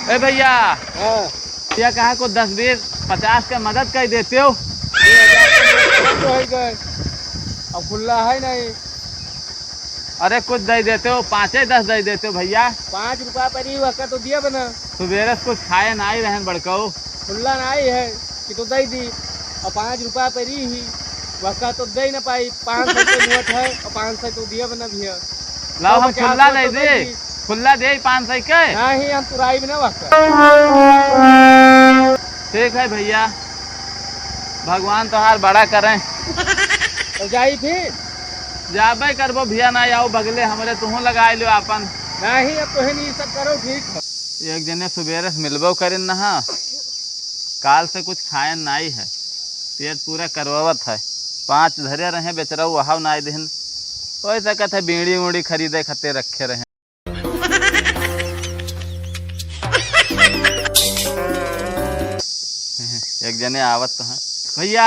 ए भैया हाँ भैया कहा को 10 20 50 का मदद कर देते हो। 2000 तो है गए, अब खुला है नहीं। अरे कुछ दे देते हो, 5 10 दे देते हो भैया। 5 रुपया पर ही वक्त तो दिया बना, सुबेरे से कुछ खाए ना ही रहन बड़काऊ। खुला नहीं है कि तो दे दी, और 5 रुपया पर ही वक्त तो दे ना पाई। 500 के नोट है और 500 तो दिया बना भैया। लाओ हम 150 खुला तो नहीं दे, खुला दे 500 के। नहीं हम तुराई में ना वक्त। ठीक है भैया, भगवान तोहार बड़ा करें। तो जाई फिर जाबे करबो भैया, ना आओ बगले हमरे तुहू लगा लो अपन। नहीं, अब तो है नहीं, सब करो ठीक है। एक जने सुबेरे से मिलबो करिन ना, काल से कुछ खायन नाई है, पेट पूरा करवावत है। 5 धरे रहे बेचरा वहां नाई दिन कोई सकत है, बीड़ी उड़ी खरीदे खते रखे रहे। एक जने आवत तो है भैया।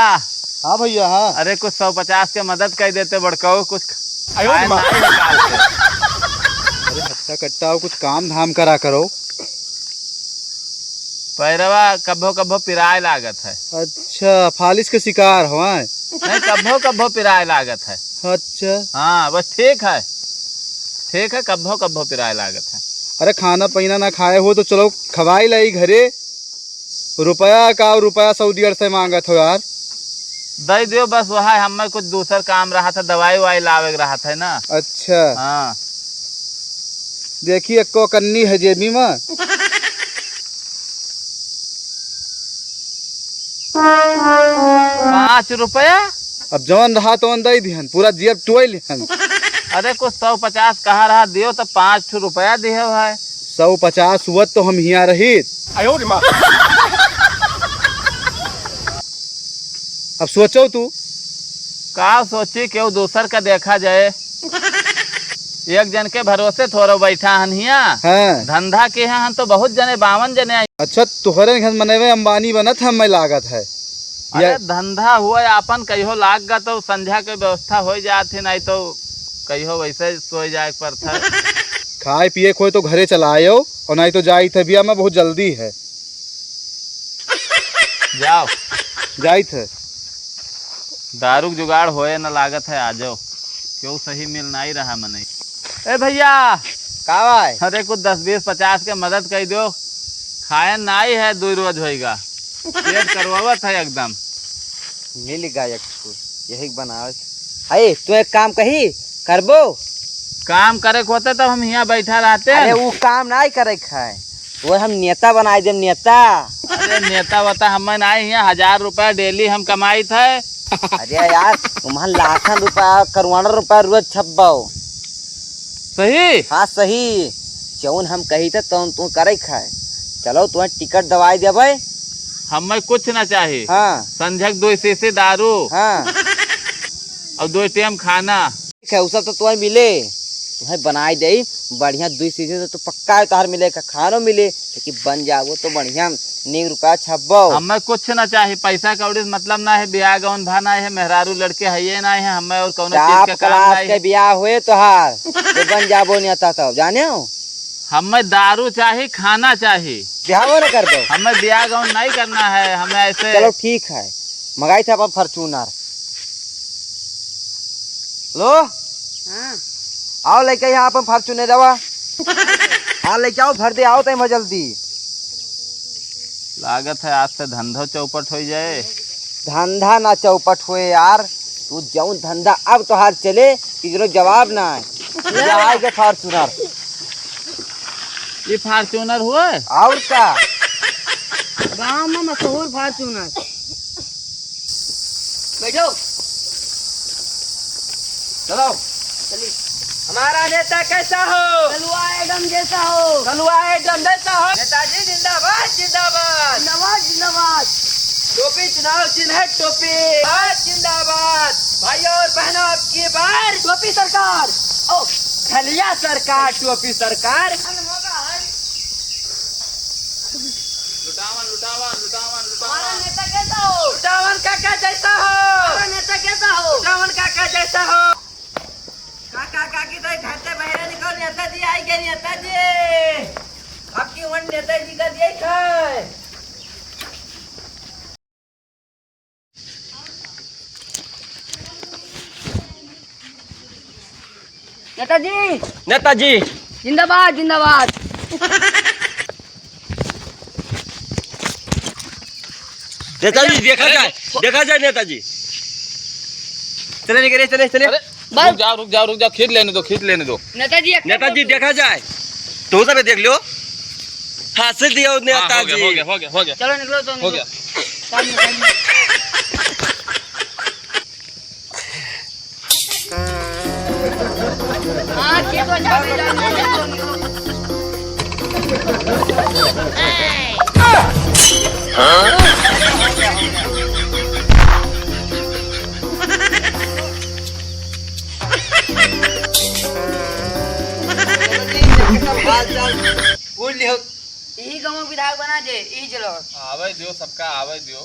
हाँ भैया हाँ। अरे कुछ 150 के मदद कर देते बड़काऊ, कुछ अरे हट्टा कट्टा कुछ काम धाम करा करो। पैरवा कब्बो कब्बो पिराए लागत है। अच्छा फालिश के शिकार हो? नहीं, कब्बो कब्बो पिराए लागत है। अच्छा हाँ बस ठीक है, ठीक है, कब्बो कब्बो पिराए लागत है। अरे खाना पीना ना खाए हो तो चलो खवाई लाई घरे। रुपया का रुपया 100 से मांगत हो यार। दे दियो बस, वहाँ हमें कुछ दूसर काम रहा था, दवाई वाई लावे रहा था ना। अच्छा हाँ देखिए एको कन्नी है जेबी में। 5 रुपया। अब जवन रहा तो दे दिहन, पूरा जेब टोल लिहन। अरे कुछ 150 कहा रहा दियो तो 5 रुपया दियो है। 150 हुआ तो हम यहाँ रही। अब सोचो तू का सोची क्यों दूसर का देखा जाए, एक जन के भरोसे थोड़ा बैठा हन हिया। हाँ। धंधा के हैं तो बहुत जने 52 जने आई। अच्छा तुहरे घर मनेवे अंबानी बनत हमें लागत है। अरे धंधा हुआ अपन कहो लाग गा तो संध्या के व्यवस्था हो जाती, नहीं तो कहो वैसे सो जाए पर था। खाए पिए कोई तो घरे चलायो और नहीं तो जाई थे भैया, मैं बहुत जल्दी है। जाओ जाई थे। दारू जुगाड़ होए न लागत है, आ जाओ, क्यों सही मिल नहीं रहा मने। ए भैया का भाई? अरे कुछ 10 20 50 के मदद कर दो, खाए नाई है 2 रोज होएगा, पेट करवावत है एकदम। मिल गायक यही बनावे। अरे तू एक काम कही करबो। काम करे को होता तब हम यहाँ बैठा रहते। अरे वो काम नहीं करे खाए, वो हम नेता बनाए दे नेता। अरे नेता वता हमें नहीं, यहाँ 1000 रुपया डेली हम कमाई थे। अरे यार तुम्हारा लाखन रुपया करोड़ों रुपया रोज छप्पाओ। सही। हाँ सही, जौन हम कही थे तू करे खाए। चलो तुम्हें टिकट दवाई दे भाई। हमें कुछ ना चाहिए। हाँ संझक 2 शीशी दारू हाँ और 2 टाइम खाना। ठीक है, वो सब तो तुम्हें मिले, तुम्हें बनाई दे बढ़िया 2 चीजें तो पक्का है तुम्हारे मिलेगा, खानो मिले लेकिन बन जाओ तो बढ़िया 9 रुपया छप्पो। हमें कुछ ना चाहिए, पैसा कौड़ी मतलब ना है, ब्याह गौन भाना है, मेहरारू लड़के है ये ना है, हमें और कौन चीज का काम नहीं है। ब्याह हुए तोहार तो बन जाबो नेता तब जाने हो। हमें दारू चाहिए, खाना चाहिए, ब्याह न कर दो। हमें ब्याह गौन नहीं करना है, हमें ऐसे। चलो ठीक है, मंगाई था अपन फॉर्च्यूनर। लो हाँ। आओ लेके यहाँ अपन फॉर्च्यूनर दवा। हाँ लेके आओ, भर दे आओ तय जल्दी। लागत है आज से धंधो चौपट हो जाए। धंधा ना चौपट हुए यार, तू जाऊं धंधा अब तो हाथ चले कि जवाब ना है। फॉर्च्यूनर ये फॉर्च्यूनर हुआ और का गाँव में मशहूर फॉर्च्यूनर। बैठो चलो। हमारा नेता कैसा हो? कलुआ एकदम जैसा हो। कलुआ एकदम जैसा हो। नेताजी जिंदाबाद जिंदाबाद जिंदाबाद जिंदाबाद। टोपी चुनाव चिन्ह है, टोपी जिंदाबाद। भाइयों और बहनों आपकी बार टोपी सरकार। ओ खलिया सरकार, टोपी सरकार। लुटावन लुटावन लुटावन हमारा लुटावन। नेता कैसा हो? रावण काका जैसा हो। हमारा नेता कैसा हो? रावण काका जैसा हो। काका काकी तो घर से बाहर निकल, नेता जी आई गए। नेता जी आपकी गवन नेताजी का दिए खाए। नेताजी नेताजी जिंदाबाद जिंदाबाद। नेताजी देखा जाए नेताजी। चले निकले चले चले। रुक जाओ खींच लेने दो नेताजी नेताजी देखा जाए तो सब देख लो। हाथ से दिया नेताजी। हो गया चलो निकलो तो हो गया। हाँ खेत में जाओ। पूछ लियो। यही गाँव विधायक बना जे यही चलो। आवे दियो सबका आवे दियो।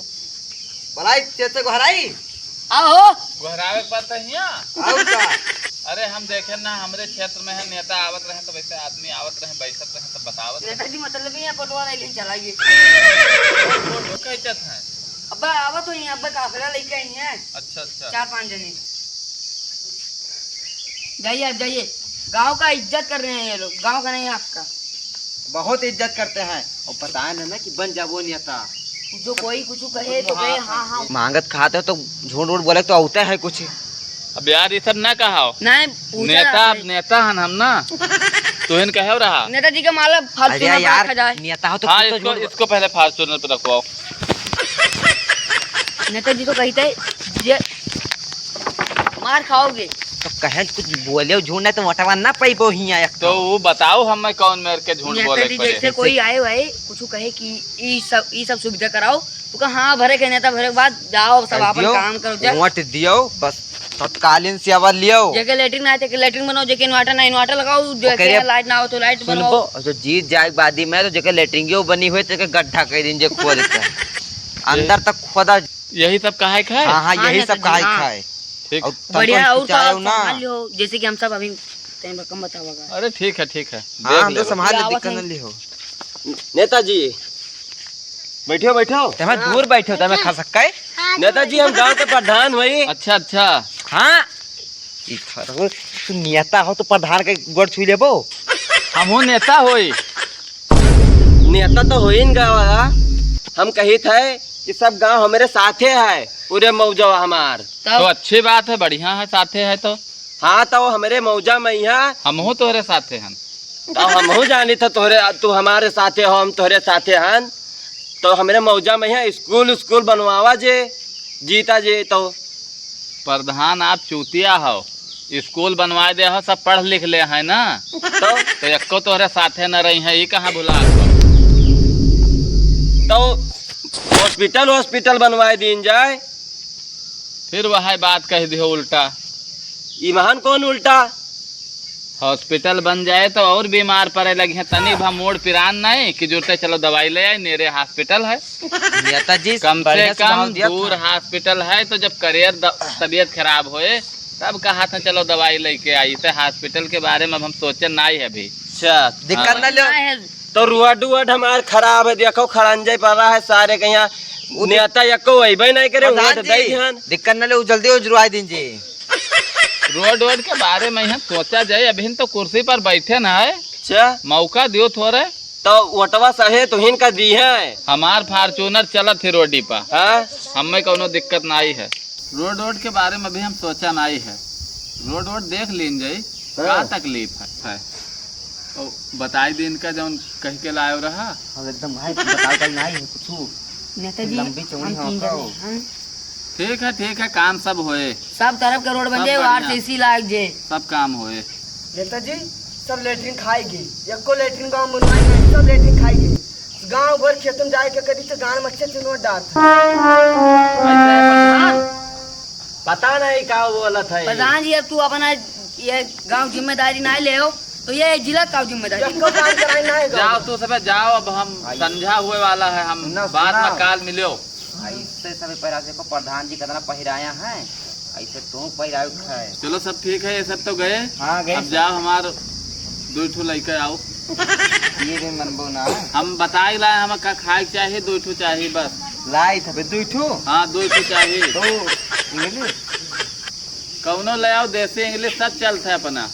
भलाई चेते को हराई आओ गोहरावे पड़ता हिया। आओ का अरे हम देखे ना हमरे क्षेत्र में है नेता आवत रहे तो वैसे आदमी आवत रहे बैठत रहे तो बतावत रहे। नेताजी मतलब ही पटवा नहीं चलाइए। फोटो कैचत है। अब्बा आवा तो यहाँ अब्बा काफिला लेके आई हैं। अच्छा 4-5 जने। जाइए अब जाइए। गांव का इज्जत कर रहे हैं ये लोग। गांव का नहीं आपका। बहुत इज्जत करते हैं और पता है ना कि बन जाबो नेता। जो कोई कुछ कहे तो कहे हाँ हाँ। मांगत खाते हो तो झूठ वूठ बोले तो होता है कुछ। अब यार ये सब ना कहा नहीं नेता हन हम ना तो इन कहे रहा। नेताजी का माला अरे फालतू यार रखा जाए। नेता हो तो हाँ खुद तो झूठ इसको पहले फॉर्चूनर पे रखवाओ। नेताजी तो कहते ये मार खाओगे। तो कहे कुछ बोले झूठ नहीं तो मोटावा ना पैबो हिया एक तो वो बताओ हमें कौन मेरे के झूठ बोले नेताजी जैसे कोई आए भाई कुछ कहे कि ई सब सुविधा कराओ तो कहा हाँ भरे के नेता भरे के बाद जाओ सब अपन काम करो। जा वोट दियो बस तत्कालीन सेवा लियो। जगह लेटरिन आए थे लेटरिन बनाओ। जगह इन्वर्टर ना इन्वर्टर लगाओ। जगह लाइट ना हो तो लाइट बनाओ। और जो जीत जाए बादी में तो जगह लेटरिंग बनी हुई तो गड्ढा कर दिन जो खोद देता है अंदर तक खोदा। यही सब कहा है। हाँ हाँ यही सब कहा है। ठीक बढ़िया और चाहे ना संभाल लियो जैसे कि हम सब अभी टाइम कम बताओगा। अरे ठीक है हाँ हम तो संभाल ले दिक्कत न लियो। नेताजी बैठो तुम्हें दूर बैठे हो तुम्हें खा सकता है। नेताजी हम गांव के प्रधान हुई। अच्छा हाँ तू नेता हो तो प्रधान के गोड़ छू लेबो। हम नेता होई। नेता तो हो ही गाँव। हम कही थे कि सब गांव हमारे साथे है पूरे मौजा हमार। तो अच्छी बात है बढ़िया है साथे है तो। हाँ तो हमारे मौजा में यहाँ हम हो तोहरे साथे हन। तो हम हो जानी था तोहरे तू हमारे साथे हो हम तोहरे साथे हन। तो हमारे मौजा में यहाँ स्कूल बनवावा जे जीता जे। तो प्रधान आप चूतिया हो। स्कूल बनवा दे हो सब पढ़ लिख ले है ना तो एको तोहरे साथे न रही है ये कहाँ भुला। तो हॉस्पिटल बनवाए दिन जाए। फिर वह बात कह दियो उल्टा। ईमान कौन उल्टा। हॉस्पिटल बन जाए तो और बीमार पड़े लगे तनी भा मोड़ पिरान नहीं कि जुड़ते चलो दवाई ले आए नेरे हॉस्पिटल है। नेताजी कम से कम दूर हॉस्पिटल है तो जब करियर तबीयत खराब होए तब कहा था चलो दवाई लेके आई थे। हॉस्पिटल के बारे में हम सोचे ना ही अभी। अच्छा दिक्कत न लियो। तो रुआड हमार खराब है। देखो खड़ंजे पड़ रहा है सारे कहीं नेता यको वही नहीं करे। दिक्कत न ले जल्दी उजरवाई दिन जी। रोड के बारे में यहाँ सोचा जाए अभी तो कुर्सी पर बैठे ना है। अच्छा मौका दियो थोड़े। तो वोटवा सहे तो हिन का दी है। हमार फॉर्चूनर चलत थी रोडी पर। हाँ हमें कोनो दिक्कत ना आई है। रोड के बारे में भी हम सोचा ना ही है। रोड देख लीन जाई क्या तकलीफ है। तो बताई दिन का जब कह के लायो रहा। हम एकदम भाई बताओ कल नहीं है कुछ। नेताजी लंबी चौड़ी हो ठीक है काम सब होए। सब तरफ का रोड बन जाए आरसीसी लाग जे सब काम होए। नेताजी सब लेटरिन खाएगी। एको लेटरिन गांव में सब लेटरिन खाएगी। गांव भर खेत में जाए के करी तो गांव में अच्छे चुनवा डालत। पता नहीं क्या बोला था। प्रधान जी अब तू अपना ये गांव जिम्मेदारी ना ले हो तो ये जिला का जिम्मेदारी। एको काम कराई ना है जाओ तू सब जाओ। अब हम संझा हुए वाला है। हम बाद में काल मिलो। ऐसे सब पहरा को प्रधान जी कितना पहराया है ऐसे तू पहराया है। चलो सब ठीक है ये सब तो गए। हाँ गए। अब जाओ हमार 2 ठो लड़के आओ। ये दिन मनबो ना हम बताए ला हमें का खाए के चाहिए, 2 ठो चाहिए बस। लाई था दू ठो हाँ 2 ठो चाहिए। तो इंग्लिश कौनो ले आओ, देसी इंग्लिश सब चलता है अपना।